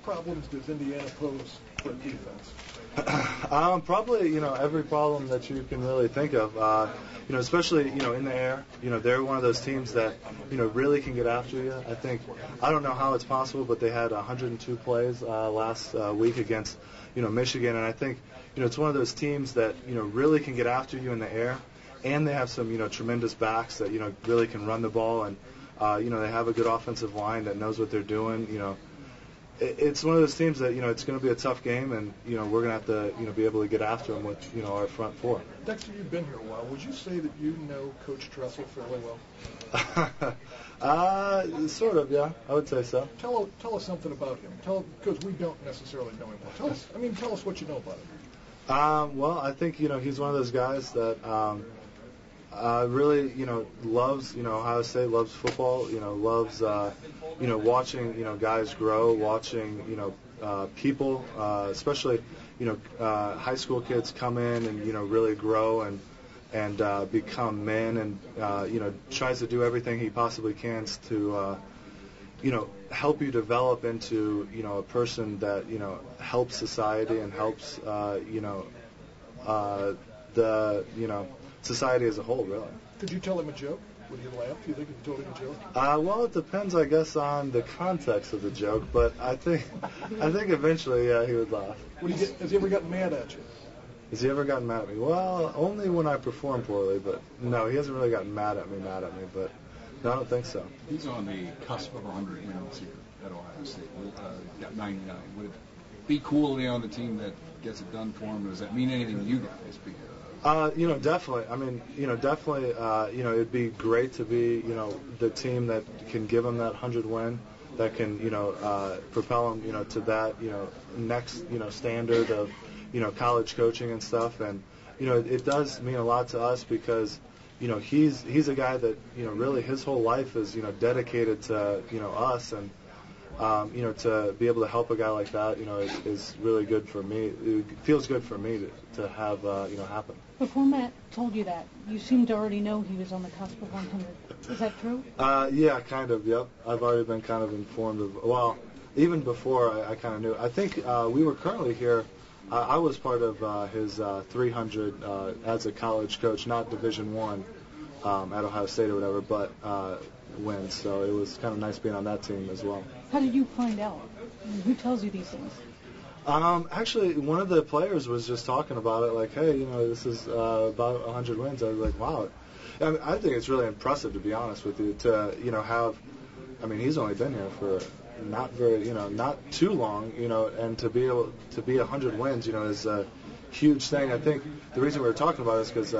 problems does Indiana pose for defense? Probably, every problem that you can really think of. Especially, in the air. They're one of those teams that, really can get after you. I don't know how it's possible, but they had 102 plays last week against, Michigan, and I think, it's one of those teams that, really can get after you in the air, and they have some, tremendous backs that, really can run the ball, and, they have a good offensive line that knows what they're doing. It's one of those teams that, it's going to be a tough game, and, we're going to have to, be able to get after them with, our front four. Dexter, you've been here a while. Would you say that you know Coach Tressel fairly well? Sort of, yeah. I would say so. Tell us something about him. Because we don't necessarily know him well. Tell us what you know about him. Well, I think, he's one of those guys that really, loves, Ohio State, loves football, loves, watching, guys grow, watching, people, especially, high school kids come in and, really grow and become men, and, tries to do everything he possibly can to, help you develop into, a person that, helps society and helps, society as a whole, really. Could you tell him a joke? Would he laugh? Do you think if you told him a joke? Well, it depends, I guess, on the context of the joke, but I think eventually, yeah, he would laugh. Has he ever gotten mad at you? Has he ever gotten mad at me? Well, only when I perform poorly, but no, he hasn't really gotten mad at me, but no, I don't think so. He's on the cusp of 100 wins here at Ohio State. Got 99. Would it be cool to be on the team that gets it done for him? Does that mean anything to you guys? Definitely. I mean, definitely, it'd be great to be, the team that can give him that 100 win, that can, propel him, to that, next, standard of, college coaching and stuff. And, it does mean a lot to us because, he's a guy that, really his whole life is, dedicated to, us, and, to be able to help a guy like that, is really good for me. It feels good for me to have, happen. Before Matt told you that, you seemed to already know he was on the cusp of 100. Is that true? Yeah, kind of, yep. I've already been kind of informed of, well, even before I kind of knew. I think we were currently here, I was part of his 300 as a college coach, not Division I at Ohio State or whatever, but wins. So it was kind of nice being on that team as well. How did you find out? Who tells you these things? Actually, one of the players was just talking about it, like, hey, this is about 100 wins. I was like, wow. I think it's really impressive, to be honest with you, to, have, he's only been here for not very, not too long, and to be able to be 100 wins, is a huge thing. I think the reason we were talking about it is because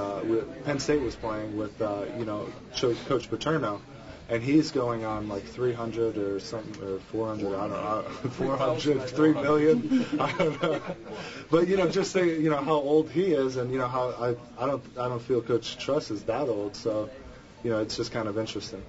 Penn State was playing with, Coach Paterno, and he's going on like 300 or something, or 400, I don't know, 400, 3 million, I don't know. But, just say, how old he is, and, how I don't feel Coach Truss is that old, so, it's just kind of interesting.